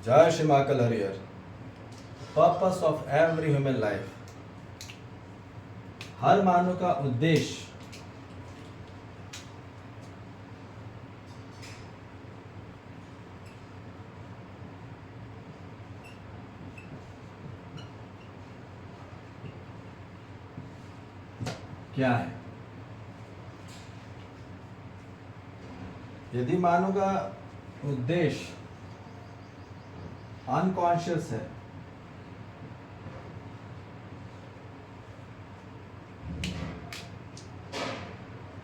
जय Shri Mahakal Harihar. Purpose of every human life, हर मानव का उद्देश्य क्या है? यदि मानव का उद्देश्य अनकॉन्शियस है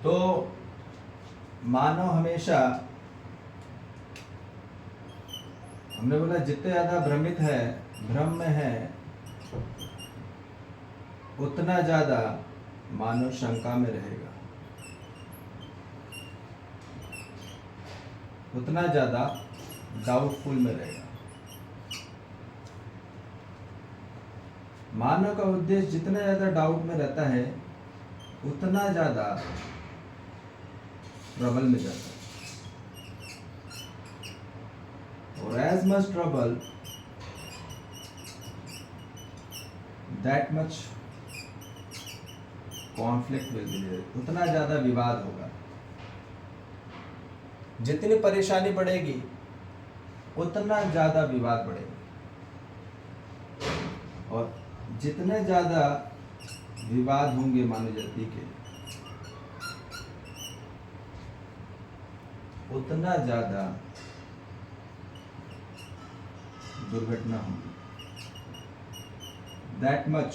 तो मानव हमेशा, हमने बोला जितने ज्यादा भ्रमित है, भ्रम में है, उतना ज्यादा मानव शंका में रहेगा, उतना ज्यादा डाउटफुल में रहेगा। मानव का उद्देश्य जितना ज्यादा डाउट में रहता है उतना ज्यादा ट्रबल में जाता है, और as much trouble that much conflict will be there, उतना ज्यादा विवाद होगा। जितनी परेशानी बढ़ेगी उतना ज्यादा विवाद बढ़ेगा, और जितने ज्यादा विवाद होंगे मानव जाति के, उतना ज्यादा दुर्घटना होगी। That much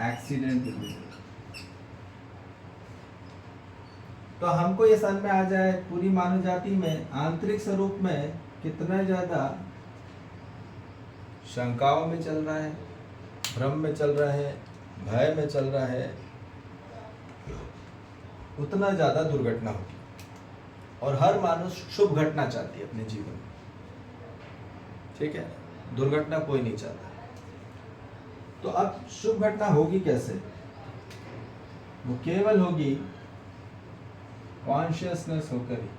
accident will be. तो हमको ये समझ में आ जाए पूरी मानव जाति में आंतरिक स्वरूप में कितना ज्यादा शंकाओं में चल रहा है, भ्रम में चल रहा है, भय में चल रहा है, उतना ज्यादा दुर्घटना होगी। और हर मानव शुभ घटना चाहती है अपने जीवन में, ठीक है? दुर्घटना कोई नहीं चाहता। तो अब शुभ घटना होगी कैसे? वो केवल होगी कॉन्शियसनेस होकर ही,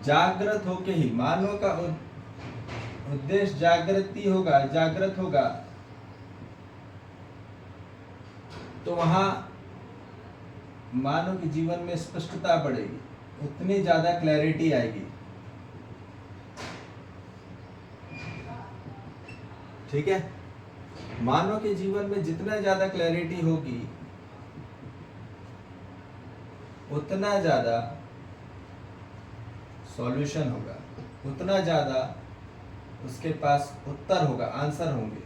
जागृत होके ही। मानव का उद्देश्य जागृति होगा, जागृत होगा तो वहां मानव के जीवन में स्पष्टता बढ़ेगी, उतनी ज्यादा क्लैरिटी आएगी, ठीक है? मानव के जीवन में जितना ज्यादा क्लैरिटी होगी उतना ज्यादा सॉल्यूशन होगा, उतना ज्यादा उसके पास उत्तर होगा, आंसर होंगे।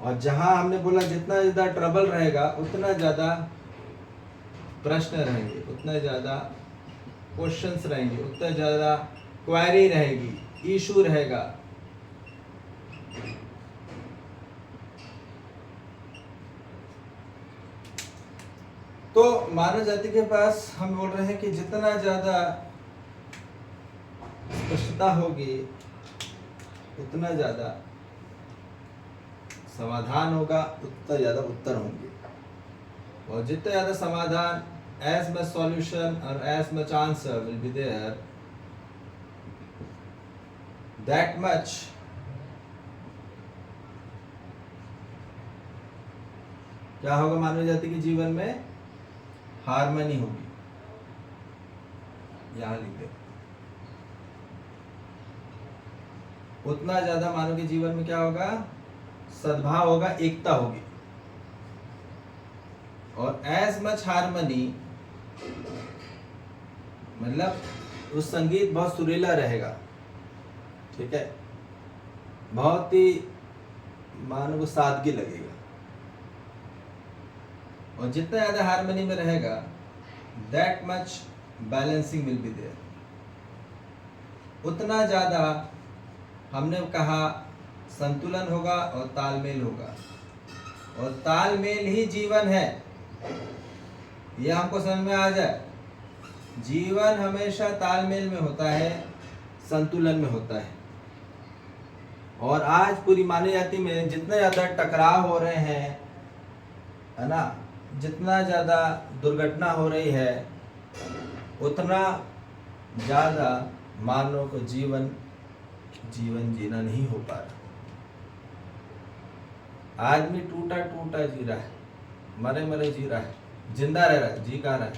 और जहां हमने बोला जितना ज्यादा ट्रबल रहेगा उतना ज्यादा प्रश्न रहेंगे, उतना ज्यादा क्वेश्चंस रहेंगे, उतना ज्यादा क्वेरी रहेगी, इशू रहेगा। तो मानव जाति के पास हम बोल रहे हैं कि जितना ज्यादा स्पष्टता होगी उतना ज्यादा समाधान होगा, उतना ज्यादा उत्तर होंगे। और जितना ज्यादा समाधान, एज मच सॉल्यूशन और as much answer will be there, that much क्या होगा? मानव जाति के जीवन में हार्मनी होगी। यहां लिख दे। उतना ज्यादा मानव के जीवन में क्या होगा? सद्भाव होगा, एकता होगी। और एज मच हार्मनी मतलब उस संगीत बहुत सुरीला रहेगा, ठीक है? बहुत ही मानव को सादगी लगेगा। और जितना ज्यादा हार्मनी में रहेगा that much balancing will be there, उतना ज्यादा हमने कहा संतुलन होगा और तालमेल होगा। और तालमेल ही जीवन है, यह हमको समझ में आ जाए। जीवन हमेशा तालमेल में होता है, संतुलन में होता है। और आज पूरी मानव जाति में जितने ज्यादा टकराव हो रहे हैं, है ना, जितना ज्यादा दुर्घटना हो रही है, उतना ज़्यादा मानव को जीवन जीना नहीं हो पा रहा। आदमी टूटा टूटा जी रहा है, मरे मरे जी रहा है, जिंदा रह रहा है, जी का रहा है,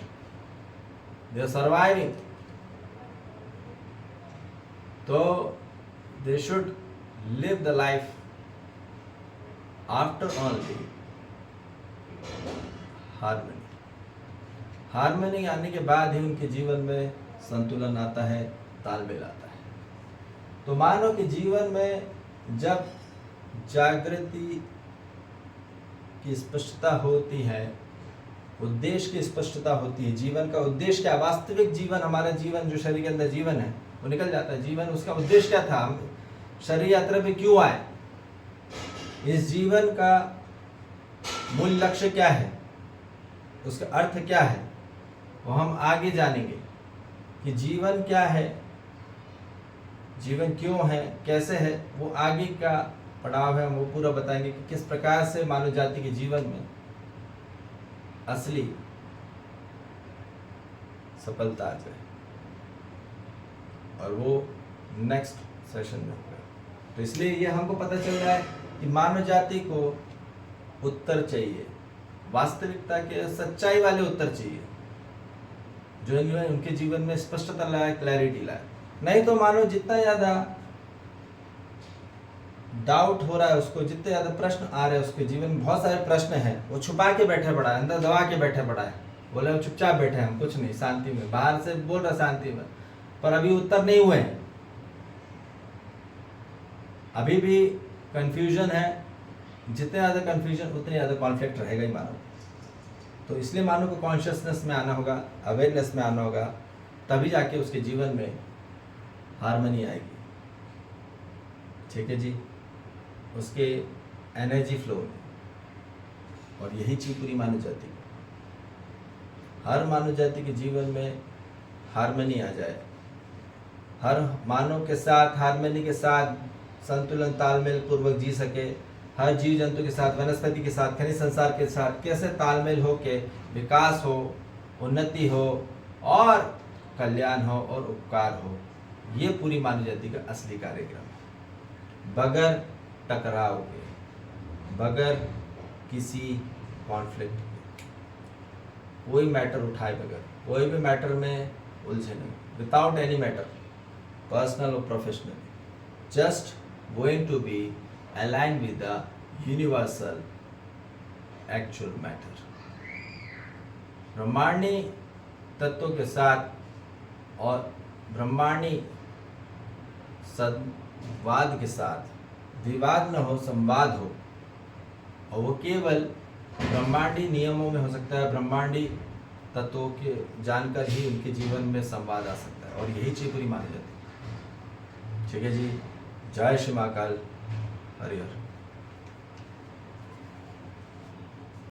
दे आर सर्वाइविंग। तो they should live the life after only harmony. Harmony आने के बाद ही उनके जीवन में संतुलन आता है, तालमेल आता है। तो मानव के जीवन में जब जागृति की स्पष्टता होती है, उद्देश्य की स्पष्टता होती है, जीवन का उद्देश्य क्या, वास्तविक जीवन, हमारा जीवन जो शरीर के अंदर जीवन है वो निकल जाता है। जीवन उसका उद्देश्य क्या था, हम शरीर यात्रा पे क्यों आए, इस जीवन का मूल लक्ष्य क्या है, उसका अर्थ क्या है, वो हम आगे जानेंगे कि जीवन क्या है, जीवन क्यों है, कैसे है, वो आगे का पड़ाव है। हम वो पूरा बताएंगे कि किस प्रकार से मानव जाति के जीवन में असली सफलता आ जाए, और वो नेक्स्ट सेशन में होगा। तो इसलिए ये हमको पता चल रहा है कि मानव जाति को उत्तर चाहिए, वास्तविकता के सच्चाई वाले उत्तर चाहिए, जो उनके जीवन में स्पष्टता लाए, क्लैरिटी लाए। नहीं तो मानो जितना ज़्यादा डाउट हो रहा है उसको, जितने ज़्यादा प्रश्न आ रहे हैं उसके जीवन में, बहुत सारे प्रश्न हैं, वो छुपा के बैठे पड़ा है, अंदर दबा के बैठे पड़ा है, बोले वो चुपचाप बैठे हैं, हम कुछ नहीं, शांति में, बाहर से बोल रहा शांति में, पर अभी उत्तर नहीं हुए हैं, अभी भी कंफ्यूजन है। जितने ज़्यादा कंफ्यूजन उतने ज़्यादा कॉन्फ्लिक्ट रहेगा ही मानव। तो इसलिए मानव को कॉन्शियसनेस में आना होगा, अवेयरनेस में आना होगा, तभी जाके उसके जीवन में हार्मनी आएगी। ठीक है जी, उसके एनर्जी फ्लो में। और यही चीज पूरी मानव जाति को, हर मानव जाति के जीवन में हार्मनी आ जाए, हर मानव के साथ हार्मनी के साथ संतुलन तालमेल पूर्वक जी सके, हर जीव जंतु के साथ, वनस्पति के साथ, खनिज संसार के साथ कैसे तालमेल हो के विकास हो, उन्नति हो और कल्याण हो और उपकार हो, ये पूरी मानव जाति का असली कार्यक्रम है। बगैर टकराव के, बगैर किसी कॉन्फ्लिक्ट के, कोई मैटर उठाए बगैर, कोई भी मैटर में उलझे नहीं, विदाउट एनी मैटर, पर्सनल और professional, just going to be aligned with the universal actual matter। ब्रह्मांडी तत्वों के साथ और ब्रह्मांडी संवाद के साथ, विवाद न हो, संवाद हो, और वो केवल ब्रह्मांडी नियमों में हो सकता है, ब्रह्मांडी तत्वों के जानकर ही उनके जीवन में संवाद आ सकता है, और यही चीज पूरी मानी जाती है। ठीक है जी, जय श्री महाकाल, हरिहर।